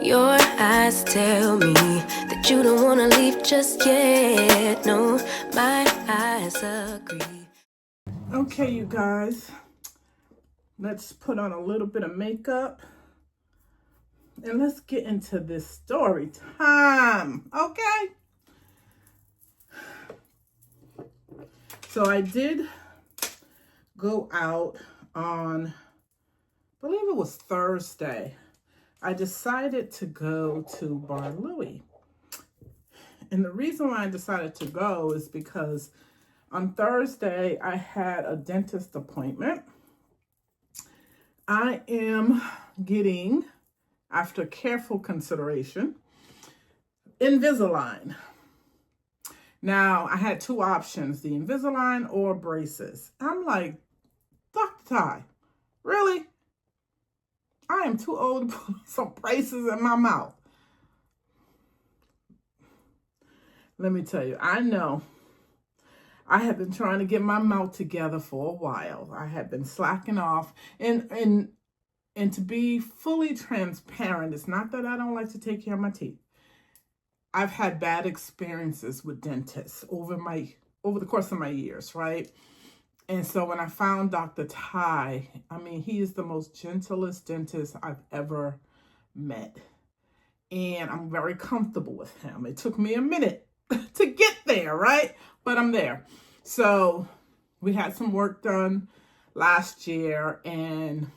Your eyes tell me that you don't wanna leave just yet. No, my eyes agree. Okay, you guys, let's put on a little bit of makeup and let's get into this story time. Okay. So I did go out on, I believe it was Thursday. I decided to go to Bar Louie. And the reason why I decided to go is because on Thursday I had a dentist appointment. I am getting, after careful consideration, Invisalign. Now, I had two options, the Invisalign or braces. I'm like, Dr. Ty, really? I am too old to put some braces in my mouth. Let me tell you, I know I have been trying to get my mouth together for a while. I have been slacking off. And to be fully transparent, it's not that I don't like to take care of my teeth. I've had bad experiences with dentists over the course of my years, right? And so when I found Dr. Ty, I mean, he is the most gentlest dentist I've ever met. And I'm very comfortable with him. It took me a minute to get there, right? But I'm there. So we had some work done last year, and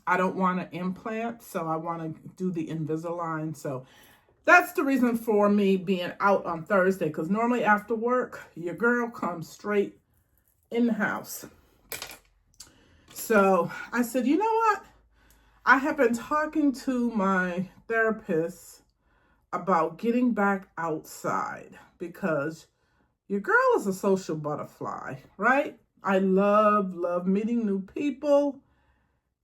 I don't want to implant, so I want to do the Invisalign. So that's the reason for me being out on Thursday, because normally after work, your girl comes straight in the house. So I said, you know what? I have been talking to my therapist about getting back outside because your girl is a social butterfly, right? I love meeting new people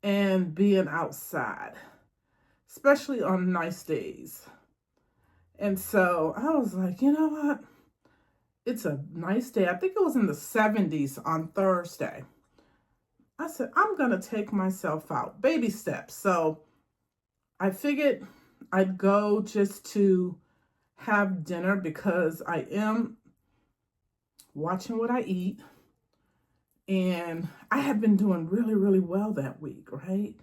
and being outside, especially on nice days. And so I was like, you know what? It's a nice day. I think it was in the 70s on Thursday. I said, I'm going to take myself out. Baby steps. So I figured I'd go just to have dinner because I am watching what I eat. And I have been doing really well that week, right?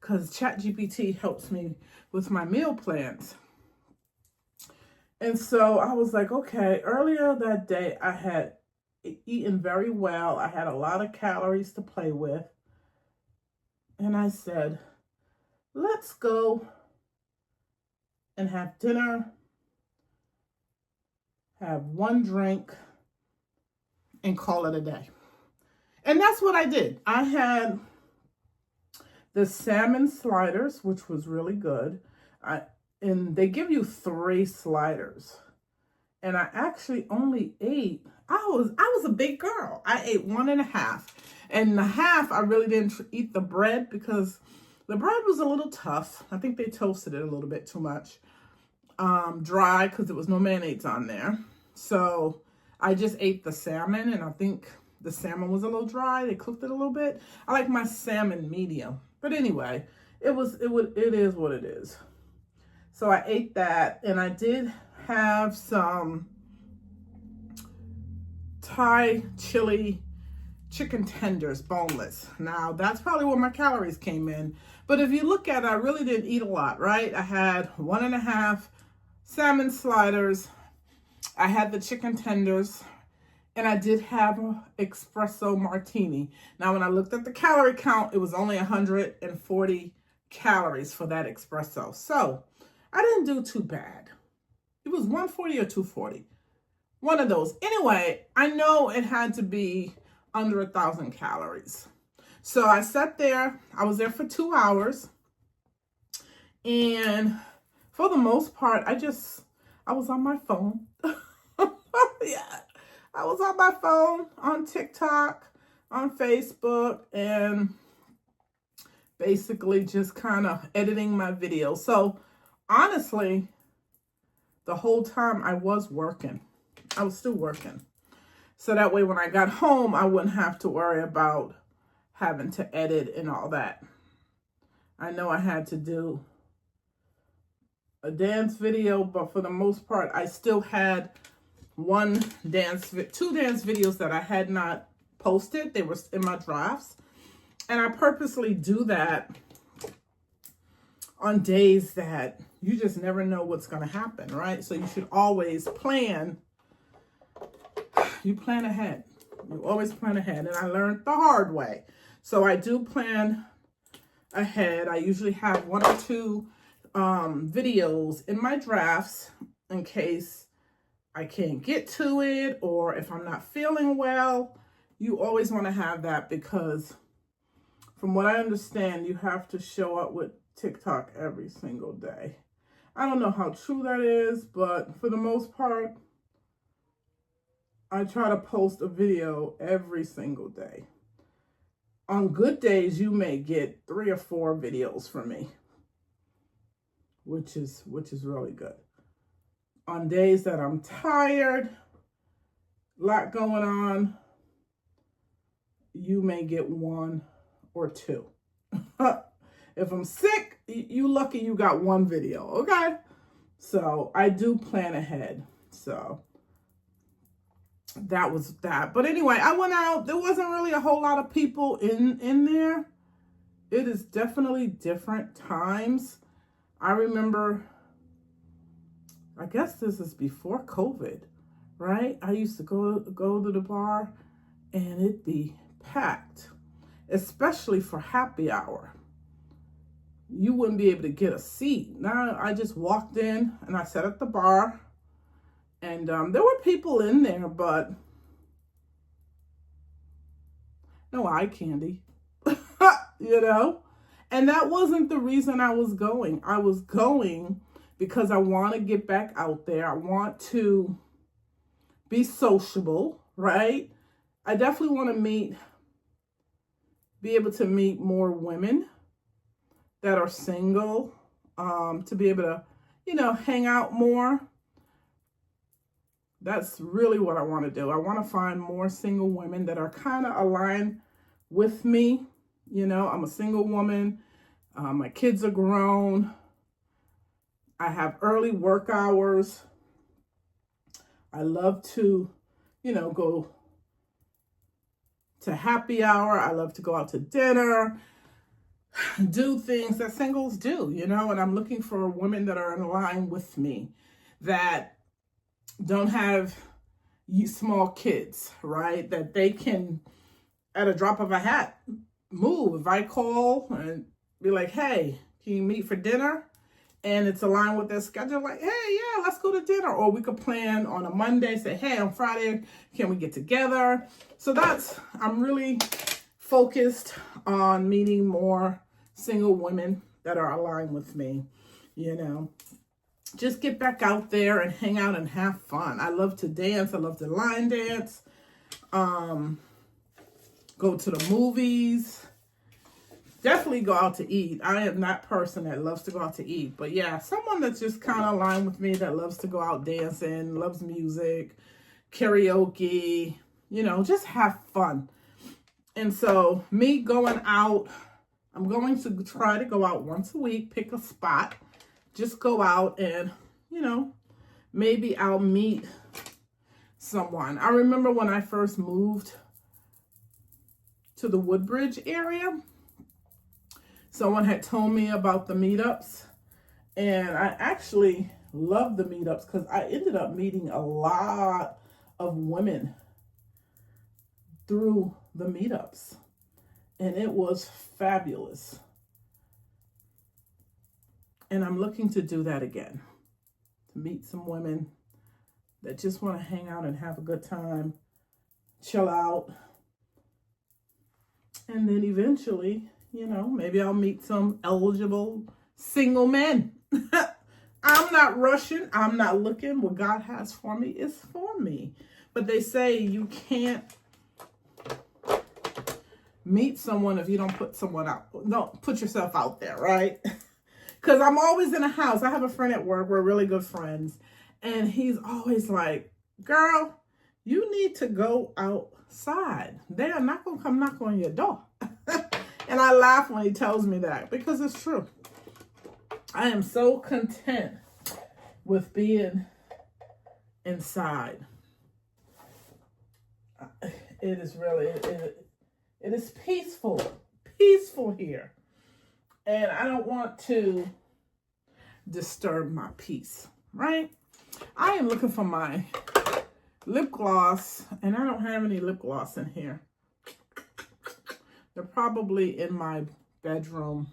Because ChatGPT helps me with my meal plans. And so I was like, okay, earlier that day I had eaten very well. I had a lot of calories to play with. And I said, let's go and have dinner, have one drink, and call it a day. And that's what I did. I had the salmon sliders, which was really good. And they give you 3 sliders. And I actually only ate, I was a big girl. I ate 1.5. And the half, I really didn't eat the bread because the bread was a little tough. I think they toasted it a little bit too much. Dry because there was no mayonnaise on there. So I just ate the salmon, and I think the salmon was a little dry. They cooked it a little bit. I like my salmon medium. But anyway, it is what it is. So I ate that, and I did have some Thai chili chicken tenders, boneless. Now, that's probably where my calories came in. But if you look at it, I really didn't eat a lot, right? I had 1.5 salmon sliders. I had the chicken tenders, and I did have an espresso martini. Now, when I looked at the calorie count, it was only 140 calories for that espresso. So I didn't do too bad. It was 140 or 240. One of those. Anyway, I know it had to be under 1,000 calories. So I sat there. I was there for 2 hours. And for the most part, I was on my phone. Yeah. I was on my phone, on TikTok, on Facebook, and basically just kind of editing my video. So honestly, the whole time I was working. I was still working. So that way when I got home, I wouldn't have to worry about having to edit and all that. I know I had to do a dance video, but for the most part, I still had two dance videos that I had not posted. They were in my drafts. And I purposely do that on days that you just never know what's going to happen, right? So you should always plan. You plan ahead. You always plan ahead. And I learned the hard way. So I do plan ahead. I usually have 1 or 2 videos in my drafts in case I can't get to it, or if I'm not feeling well. You always want to have that, because from what I understand, you have to show up with TikTok every single day. I don't know how true that is, but for the most part, I try to post a video every single day. On good days, you may get 3 or 4 videos from me, which is really good. On days that I'm tired, a lot going on, you may get 1 or 2. If I'm sick, you lucky you got 1 video, okay? So I do plan ahead. So that was that. But anyway, I went out. There wasn't really a whole lot of people in there. It is definitely different times. I remember, I guess this is before COVID, right? I used to go to the bar and it'd be packed, especially for happy hour. You wouldn't be able to get a seat. Now I just walked in and I sat at the bar, and there were people in there, but no eye candy, you know? And that wasn't the reason I was going. I was going because I want to get back out there. I want to be sociable, right? I definitely want to be able to meet more women that are single, to be able to, hang out more. That's really what I want to do. I want to find more single women that are kind of aligned with me. I'm a single woman. My kids are grown. I have early work hours. I love to, go to happy hour. I love to go out to dinner, do things that singles do, and I'm looking for women that are in line with me, that don't have small kids, right? That they can, at a drop of a hat, move. If I call and be like, hey, can you meet for dinner? And it's aligned with their schedule, like, hey, yeah, let's go to dinner. Or we could plan on a Monday, say, hey, on Friday, can we get together? So I'm really focused on meeting more single women that are aligned with me, Just get back out there and hang out and have fun. I love to dance. I love to line dance. Go to the movies. Definitely go out to eat. I am that person that loves to go out to eat. But yeah, someone that's just kind of aligned with me, that loves to go out dancing, loves music, karaoke, just have fun. And so me going out, I'm going to try to go out once a week, pick a spot, just go out and, maybe I'll meet someone. I remember when I first moved to the Woodbridge area, someone had told me about the meetups, and I actually love the meetups because I ended up meeting a lot of women through the meetups, and it was fabulous. And I'm looking to do that again, to meet some women that just want to hang out and have a good time, chill out, and then eventually, maybe I'll meet some eligible single men. I'm not rushing. I'm not looking. What God has for me is for me. But they say you can't meet someone if you don't put someone out. Don't put yourself out there, right? Because I'm always in a house. I have a friend at work. We're really good friends. And he's always like, girl, you need to go outside. They are not going to come knock on your door. And I laugh when he tells me that, because it's true. I am so content with being inside. It is really, it is peaceful here. And I don't want to disturb my peace, right? I am looking for my lip gloss, and I don't have any lip gloss in here. They're probably in my bedroom.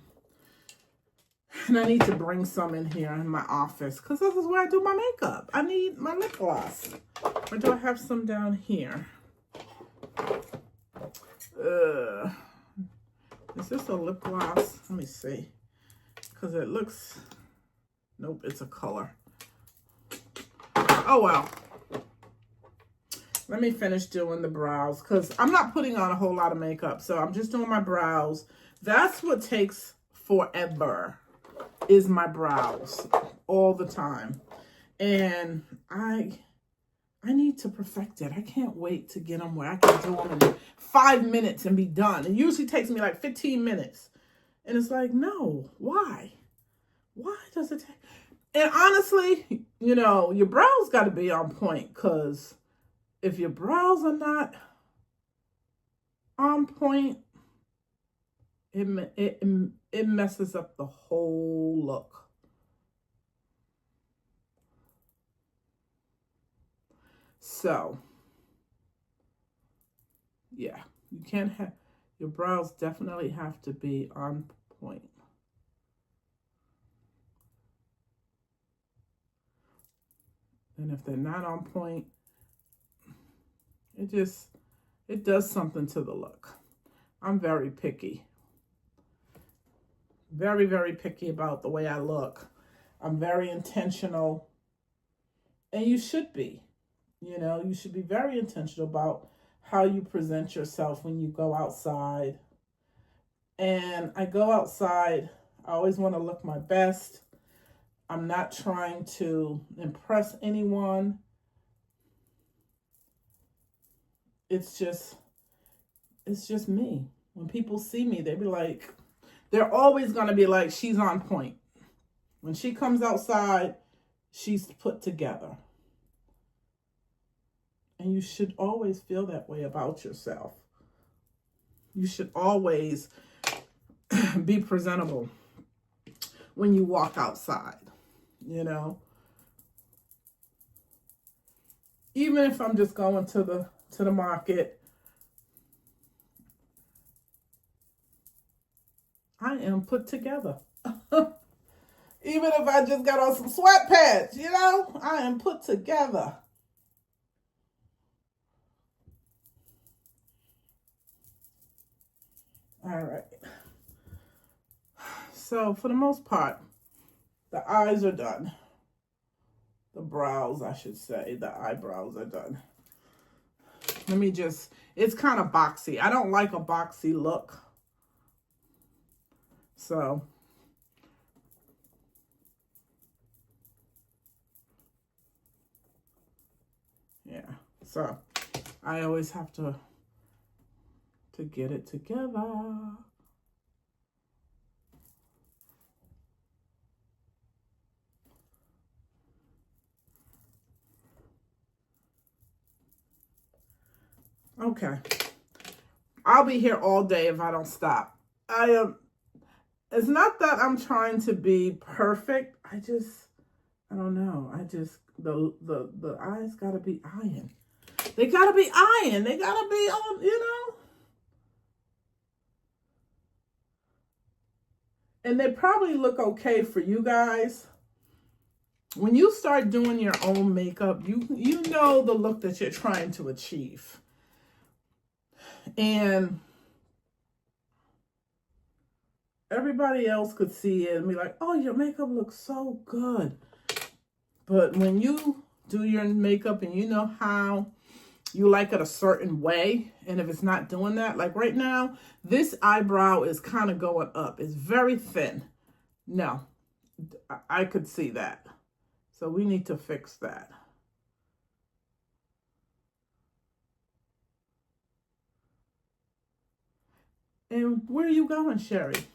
And I need to bring some in here in my office because this is where I do my makeup. I need my lip gloss. Or do I have some down here? Is this a lip gloss? Let me see. Because it looks... Nope, it's a color. Oh, well. Let me finish doing the brows because I'm not putting on a whole lot of makeup. So I'm just doing my brows. That's what takes forever, is my brows all the time. And I need to perfect it. I can't wait to get them where I can do them in 5 minutes and be done. It usually takes me like 15 minutes. And it's like, no, why? Why does it take? And honestly, you know, your brows got to be on point, because if your brows are not on point, it messes up the whole look. So, yeah, you can't have, your brows definitely have to be on point. And if they're not on point, it does something to the look. I'm very picky. Very, very picky about the way I look. I'm very intentional. And you should be. You know, you should be very intentional about how you present yourself when you go outside. And I go outside, I always want to look my best. I'm not trying to impress anyone. It's just me. When people see me, they be like, they're always going to be like, she's on point. When she comes outside, she's put together. And you should always feel that way about yourself. You should always be presentable when you walk outside, you know. Even if I'm just going to the market, I am put together. Even if I just got on some sweatpants, you know, I am put together. All right. So for the most part, the eyes are done. The brows, I should say, the eyebrows are done. Let me just, it's kind of boxy. I don't like a boxy look. So, yeah. So, I always have to get it together. Okay. I'll be here all day if I don't stop. It's not that I'm trying to be perfect. I don't know. The eyes gotta be eyeing. They gotta be eyeing. They gotta be on, you know. And they probably look okay for you guys. When you start doing your own makeup, you know the look that you're trying to achieve. And everybody else could see it and be like, oh, your makeup looks so good. But when you do your makeup and you know how you like it a certain way, and if it's not doing that, like right now, this eyebrow is kind of going up. It's very thin. No, I could see that. So we need to fix that. And where are you going, Sherry?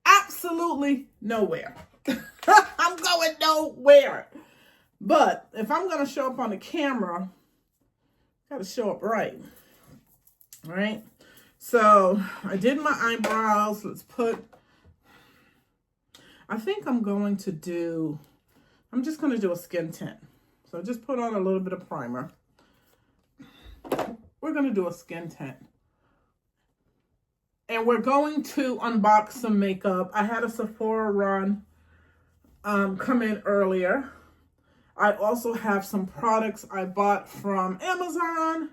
Absolutely nowhere. I'm going nowhere. But if I'm going to show up on the camera, got to show up right. All right. So I did my eyebrows. I think I'm just going to do a skin tint. So just put on a little bit of primer. We're going to do a skin tint. And we're going to unbox some makeup. I had a Sephora run come in earlier. I also have some products I bought from Amazon.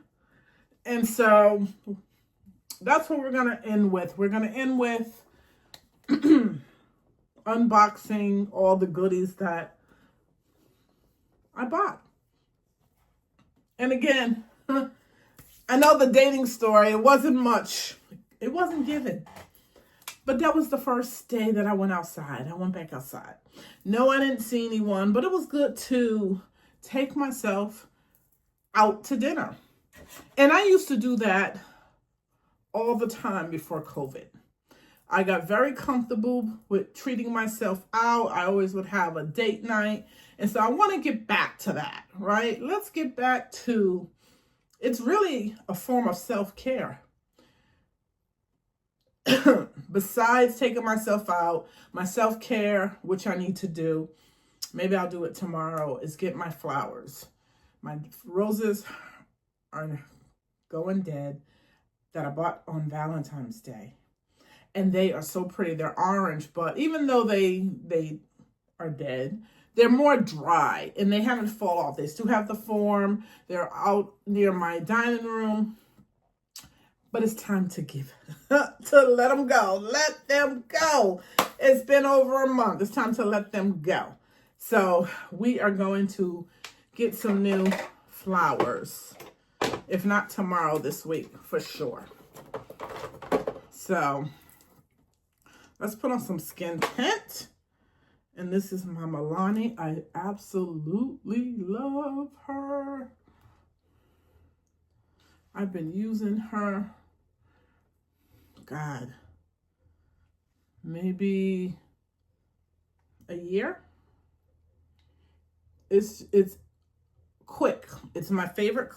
And so that's what we're going to end with. We're going to end with unboxing all the goodies that I bought. And again, I know the dating story, it wasn't much. It wasn't given. But that was the first day that I went outside. I went back outside. No, I didn't see anyone, but it was good to take myself out to dinner. And I used to do that all the time before COVID. I got very comfortable with treating myself out. I always would have a date night. And so I want to get back to that, right? Let's get back to, it's really a form of self-care. Besides taking myself out, my self-care, which I need to do, maybe I'll do it tomorrow, is get my flowers. My roses are going dead that I bought on Valentine's Day. And they are so pretty. They're orange, but even though they are dead, they're more dry and they haven't fall off. They still have the form. They're out near my dining room. But it's time to give, to let them go. Let them go. It's been over a month. It's time to let them go. So we are going to get some new flowers. If not tomorrow, this week, for sure. So let's put on some skin tint. And this is my Milani. I absolutely love her. I've been using her, God, maybe a year. It's quick. It's my favorite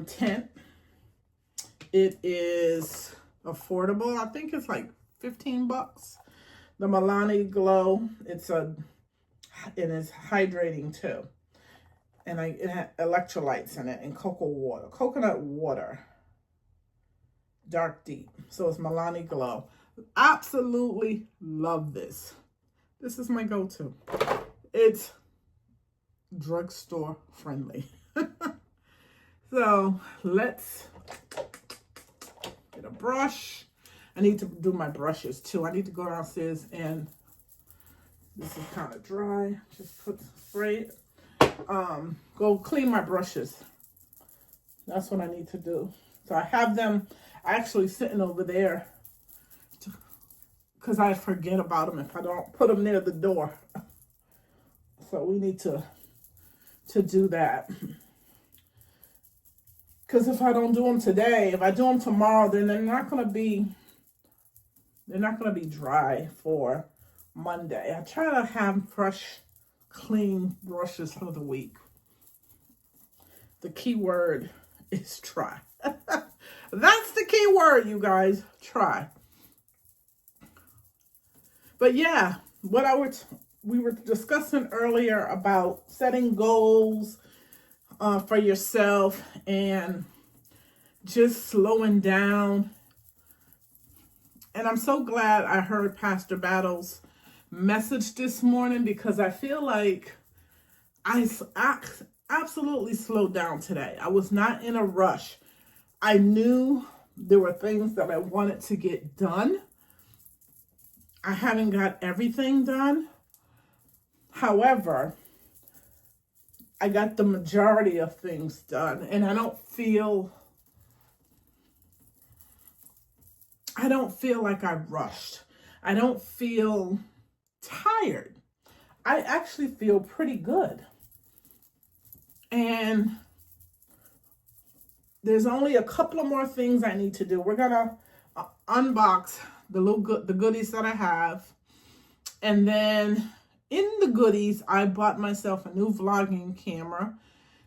tint. It is affordable. I think it's like 15 bucks. The Milani Glow. It is hydrating too. And it had electrolytes in it and coconut water, dark deep. So it's Milani Glow. Absolutely love this. This is my go-to. It's drugstore friendly. So let's get a brush. I need to do my brushes too. I need to go downstairs and this is kind of dry. Just spray it. Go clean my brushes. That's what I need to do. So I have them actually sitting over there because I forget about them if I don't put them near the door. So we need to do that. Because if I don't do them today, if I do them tomorrow, then they're not going to be dry for Monday. I try to have fresh, clean brushes for the week. The key word is try. That's the key word, you guys. Try. But yeah, we were discussing earlier about setting goals for yourself and just slowing down. And I'm so glad I heard Pastor Battle's message this morning because I feel like I absolutely slowed down today. I was not in a rush. I knew there were things that I wanted to get done. I haven't got everything done. However, I got the majority of things done, and I don't feel like I rushed. I don't feel tired. I actually feel pretty good. And there's only a couple of more things I need to do. We're gonna unbox the goodies that I have, and then in the goodies, I bought myself a new vlogging camera.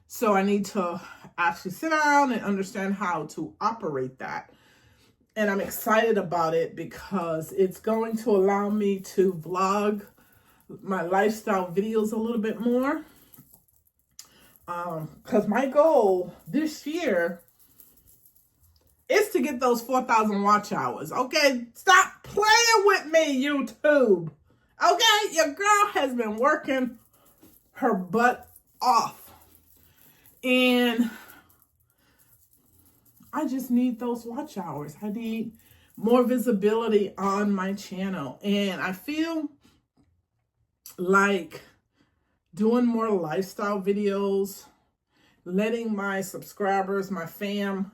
So I need to actually sit down and understand how to operate that. And I'm excited about it because it's going to allow me to vlog my lifestyle videos a little bit more. Because my goal this year is to get those 4,000 watch hours. Okay, stop playing with me, YouTube. Okay, your girl has been working her butt off. And I just need those watch hours. I need more visibility on my channel. And I feel like doing more lifestyle videos, letting my subscribers, my fam,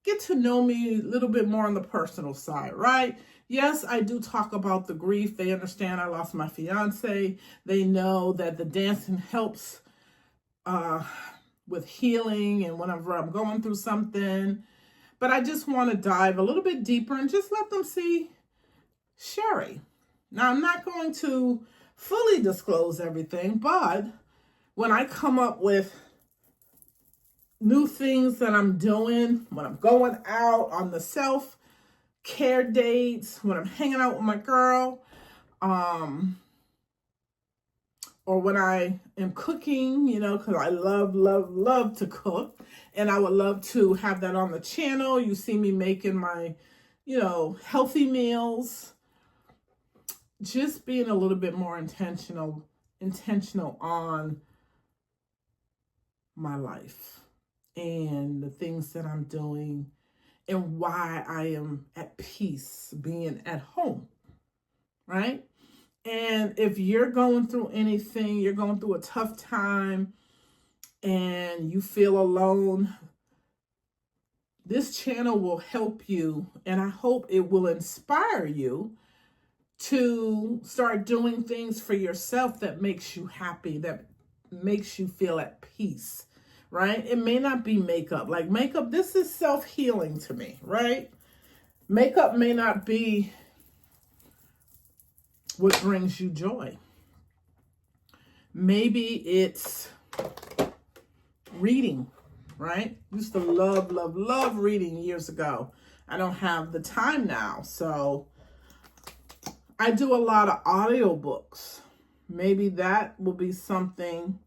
get to know me a little bit more on the personal side, right? Yes, I do talk about the grief. They understand I lost my fiance. They know that the dancing helps with healing and whenever I'm going through something. But I just want to dive a little bit deeper and just let them see Sherry. Now, I'm not going to fully disclose everything, but when I come up with new things that I'm doing, when I'm going out on the self-care dates, when I'm hanging out with my girl, or when I am cooking, you know, because I love to cook, and I would love to have that on the channel. You see me making my, you know, healthy meals, just being a little bit more intentional on my life and the things that I'm doing and why I am at peace being at home, right? And if you're going through anything, you're going through a tough time and you feel alone, this channel will help you, and I hope it will inspire you to start doing things for yourself that makes you happy, that makes you feel at peace, right? It may not be makeup. Like makeup, this is self-healing to me, right? Makeup may not be what brings you joy. Maybe it's reading, right? Used to love reading years ago. I don't have the time now, so I do a lot of audiobooks. Maybe that will be something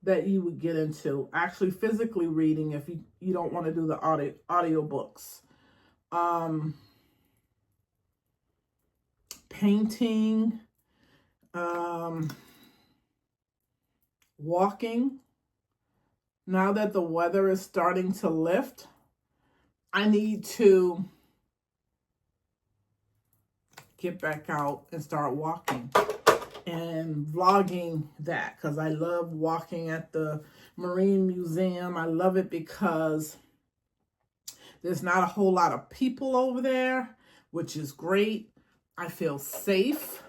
that you would get into. Actually physically reading if you don't want to do the audiobooks. Painting, walking. Now that the weather is starting to lift, I need to get back out and start walking and vlogging that, because I love walking at the Marine Museum. I love it because there's not a whole lot of people over there, which is great. I feel safe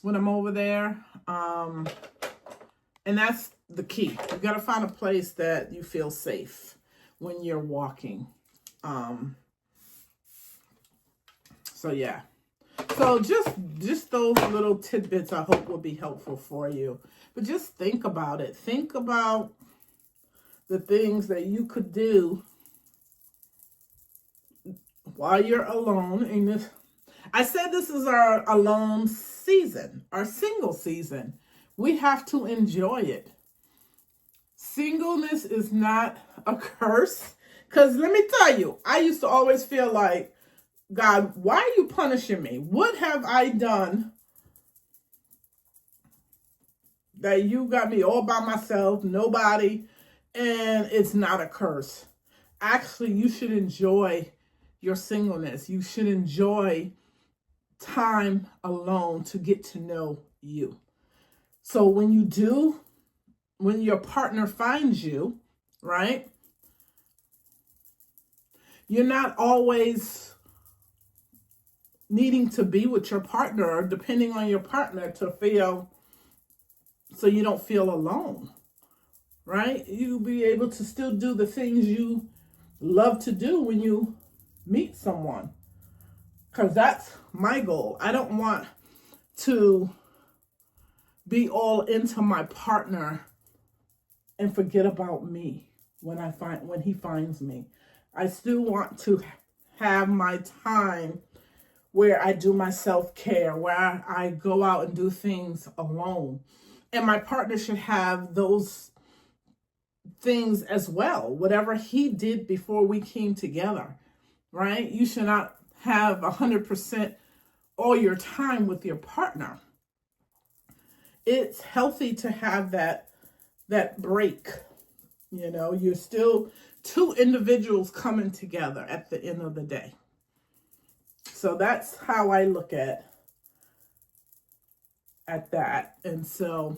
when I'm over there. And that's the key. You got to find a place that you feel safe when you're walking. So yeah. So just those little tidbits I hope will be helpful for you. But just think about it. Think about the things that you could do while you're alone in this. I said this is our alone season, our single season. We have to enjoy it. Singleness is not a curse. Because let me tell you, I used to always feel like, God, why are you punishing me? What have I done that you got me all by myself, nobody, and it's not a curse? Actually, you should enjoy your singleness. You should enjoy time alone to get to know you. So when you do, when your partner finds you, right, you're not always needing to be with your partner or depending on your partner to feel, so you don't feel alone, right? You'll be able to still do the things you love to do when you meet someone. because that's my goal. I don't want to be all into my partner and forget about me when he finds me. I still want to have my time where I do my self-care, where I go out and do things alone. And my partner should have those things as well. Whatever he did before we came together, right? You should not have 100% all your time with your partner. It's healthy to have that break. You know, you're still two individuals coming together at the end of the day. So that's how I look at that. And so,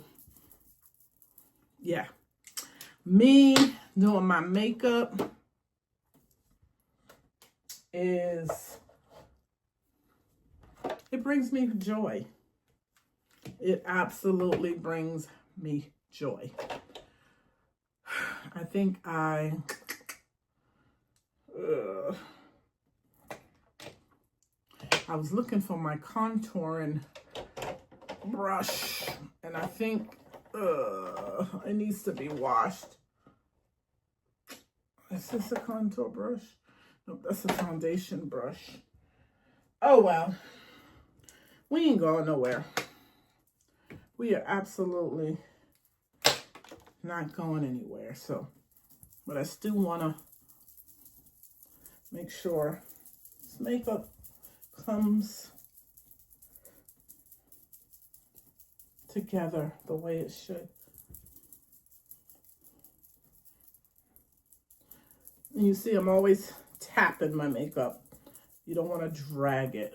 yeah, me doing my makeup it brings me joy. It absolutely brings me joy. I think I was looking for my contouring brush, and I think it needs to be washed. Is this a contour brush? Nope, that's a foundation brush. Oh well, we ain't going nowhere. We are absolutely not going anywhere. So, but I still want to make sure this makeup comes together the way it should. And you see, I'm always tapping my makeup. You don't want to drag it.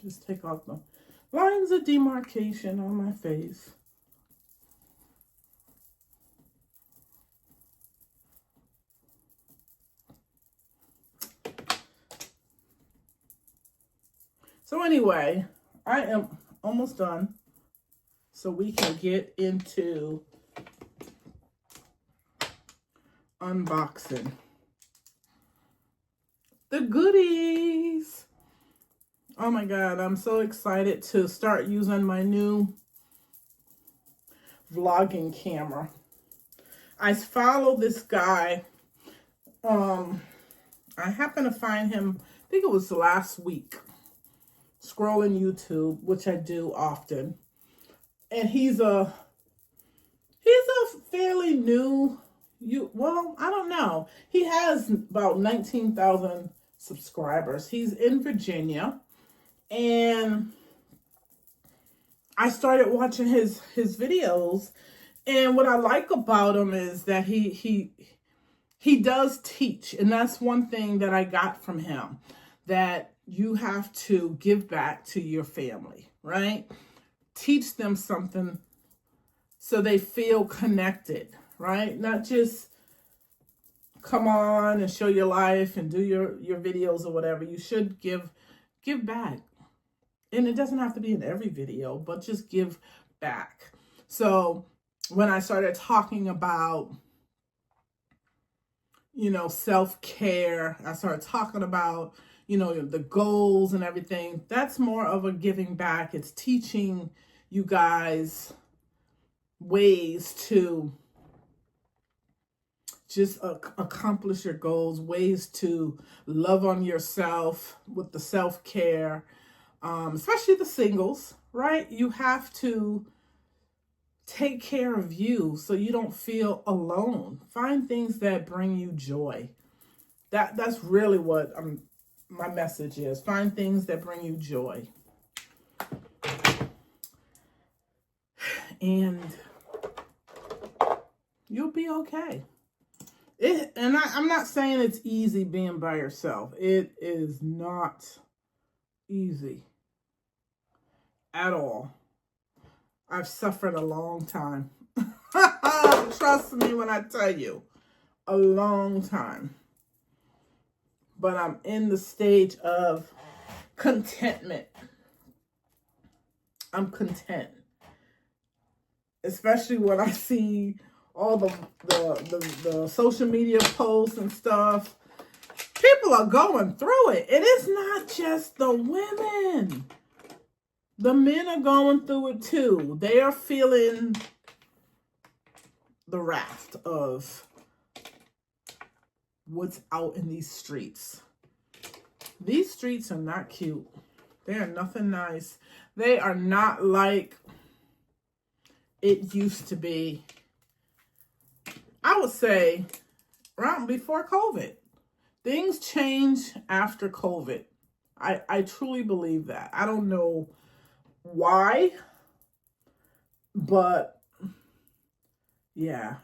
Just take off the lines of demarcation on my face. So anyway, I am almost done, so we can get into unboxing the goodies. Oh my God, I'm so excited to start using my new vlogging camera. I follow this guy. I happened to find him, I think it was last week, scrolling YouTube, which I do often. And he's a fairly new, well, I don't know. He has about 19,000 subscribers. He's in Virginia. And I started watching his videos, and what I like about him is that he does teach, and that's one thing that I got from him, that you have to give back to your family, right? Teach them something so they feel connected, right? Not just come on and show your life and do your videos or whatever. You should give back. And it doesn't have to be in every video, but just give back. So when I started talking about, self-care, I started talking about, the goals and everything. That's more of a giving back. It's teaching you guys ways to just accomplish your goals, ways to love on yourself with the self-care. Especially the singles, right? You have to take care of you so you don't feel alone. Find things that bring you joy. That's really what my message is. Find things that bring you joy. And you'll be okay. I'm not saying it's easy being by yourself. It is not easy at all. I've suffered a long time. Trust me when I tell you, a long time. But I'm in the stage of contentment. I'm content. Especially when I see all the social media posts and stuff. People people are going through it. And it's not just the women. The men are going through it too. They are feeling the wrath of what's out in these streets. These streets are not cute. They are nothing nice. They are not like it used to be. I would say around before COVID. Things change after COVID. I truly believe that. I don't know why, but yeah.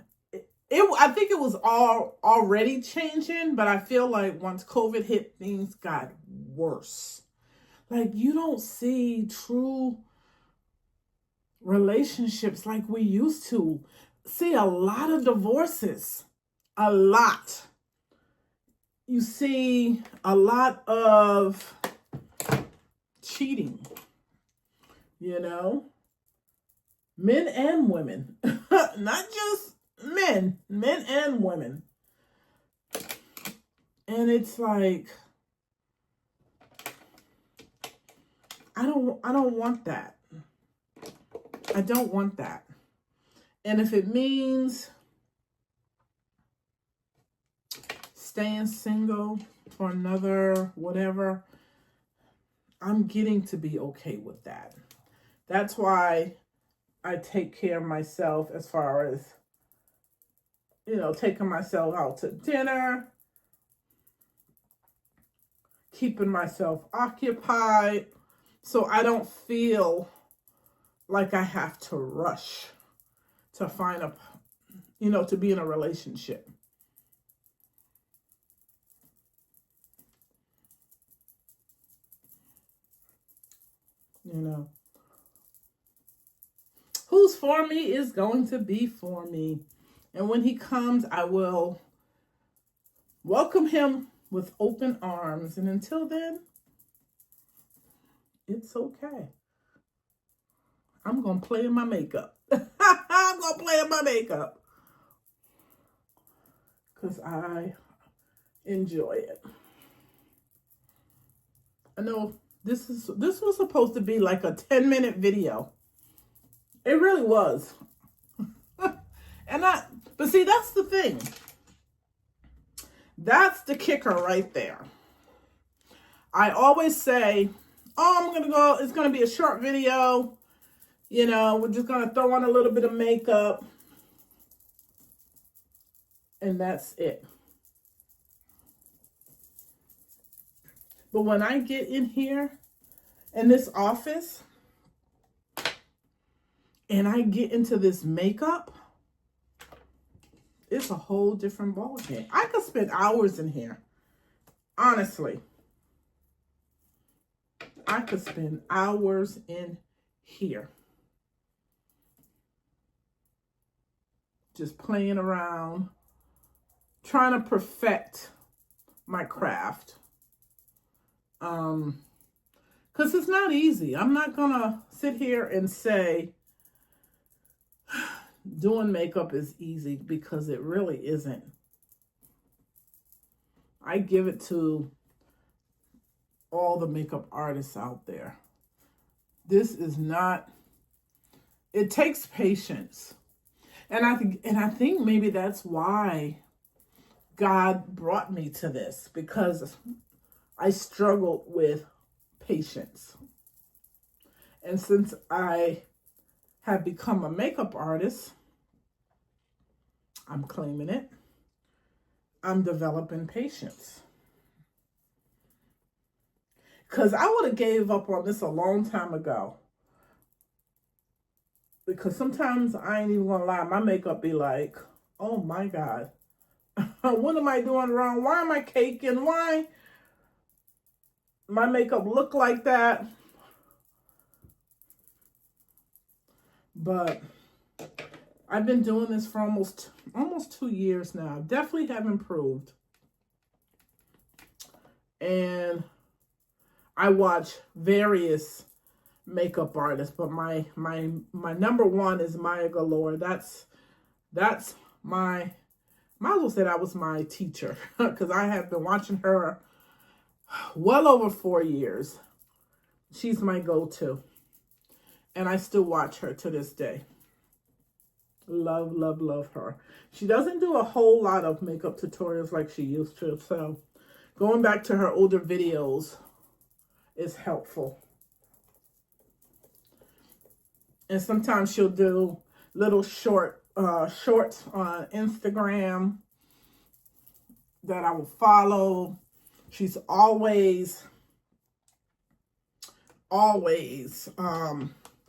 I think it was already changing, but I feel like once COVID hit, things got worse. Like, you don't see true relationships like we used to. See a lot of divorces. A lot. You see a lot of cheating. You know? Men and women. Not just men and women. And it's like, I don't want that. I don't want that. And if it means staying single for another whatever, I'm getting to be okay with that. That's why I take care of myself as far as, taking myself out to dinner, keeping myself occupied, so I don't feel like I have to rush to find to be in a relationship. Who's for me is going to be for me. And when he comes, I will welcome him with open arms. And until then, it's okay. I'm going to play in my makeup. I'm going to play in my makeup. Because I enjoy it. I know this was supposed to be like a 10-minute video. It really was. But see, that's the thing. That's the kicker right there. I always say, it's going to be a short video. We're just going to throw on a little bit of makeup. And that's it. But when I get in here, in this office, and I get into this makeup, it's a whole different ballgame. I could spend hours in here. Honestly. I could spend hours in here. Just playing around. Trying to perfect my craft. Because it's not easy. I'm not going to sit here and say doing makeup is easy, because it really isn't. I give it to all the makeup artists out there. This is not, it takes patience. And I think maybe that's why God brought me to this, because I struggled with patience. And since I have become a makeup artist, I'm claiming it. I'm developing patience. Because I would have gave up on this a long time ago. Because sometimes, I ain't even gonna lie, my makeup be like, oh my God. What am I doing wrong? Why am I caking? Why my makeup look like that? But I've been doing this for almost 2 years now. Definitely have improved. And I watch various makeup artists, but my number one is Maya Galore. That's my, might as well say that was my teacher, because I have been watching her well over 4 years. She's my go-to. And I still watch her to this day. Love, love, love her. She doesn't do a whole lot of makeup tutorials like she used to. So going back to her older videos is helpful. And sometimes she'll do little shorts on Instagram that I will follow. She's always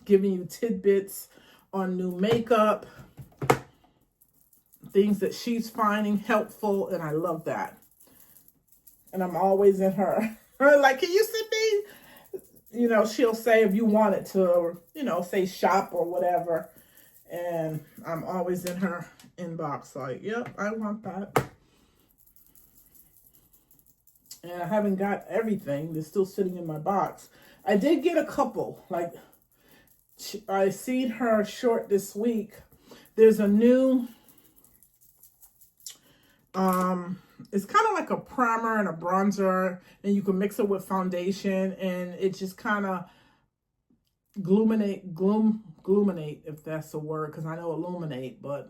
giving you tidbits on new makeup, things that she's finding helpful, and I love that. And I'm always in her. Like, can you send me? You know, she'll say if you want it to, or, you know, say shop or whatever. And I'm always in her inbox like, yep, I want that. And I haven't got everything. They're still sitting in my box. I did get a couple. Like, I seen her short this week. There's a new, it's kind of like a primer and a bronzer, and you can mix it with foundation, and it just kind of gluminate, if that's a word, because I know illuminate, but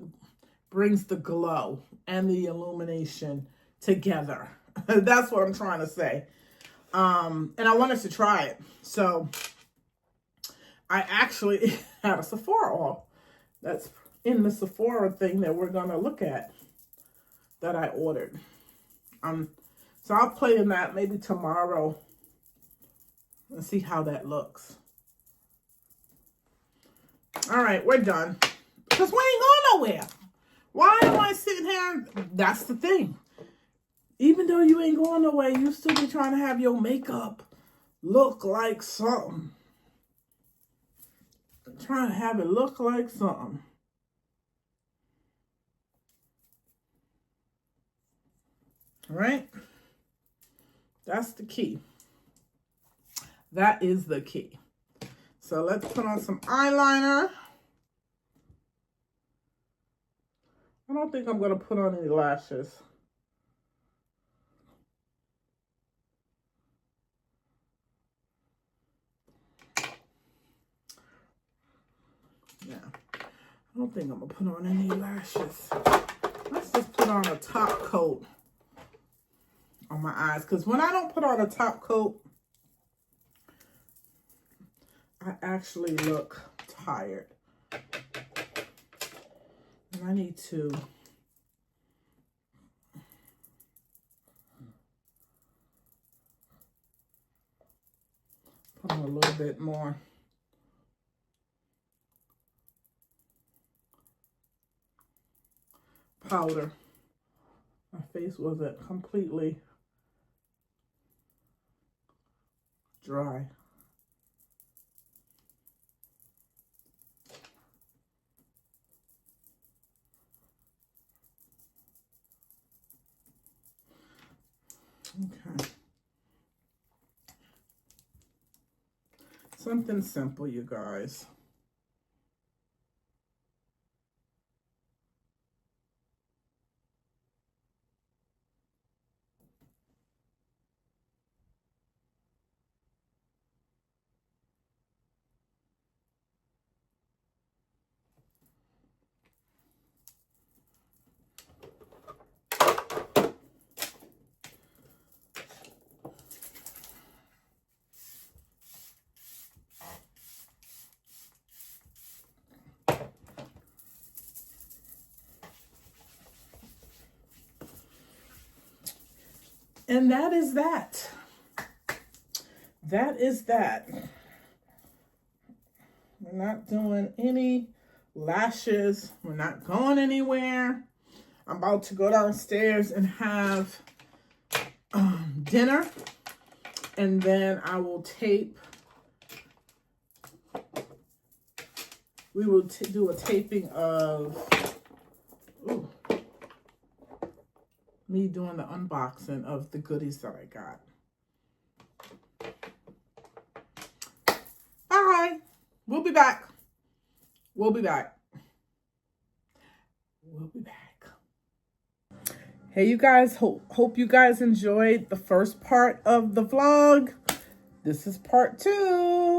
brings the glow and the illumination together. That's what I'm trying to say. And I wanted to try it. So I actually had a Sephora haul. That's in the Sephora thing that we're going to look at that I ordered. So I'll play in that maybe tomorrow and see how that looks. All right, we're done. Because we ain't going nowhere. Why am I sitting here? That's the thing. Even though you ain't going nowhere, you still be trying to have your makeup look like something. Trying to have it look like something. All right? That's the key. That is the key. So let's put on some eyeliner. I don't think I'm going to put on any lashes. Yeah, I don't think I'm going to put on any lashes. Let's just put on a top coat on my eyes. Because when I don't put on a top coat, I actually look tired. And I need to put on a little bit more. Powder. My face wasn't completely dry. Okay. Something simple, you guys. And that is that. That is that. We're not doing any lashes. We're not going anywhere. I'm about to go downstairs and have dinner. And then I will tape. We will do a taping of me doing the unboxing of the goodies that I got. Bye. We'll be back. We'll be back. We'll be back. Hey, you guys, hope you guys enjoyed the first part of the vlog. This is part 2.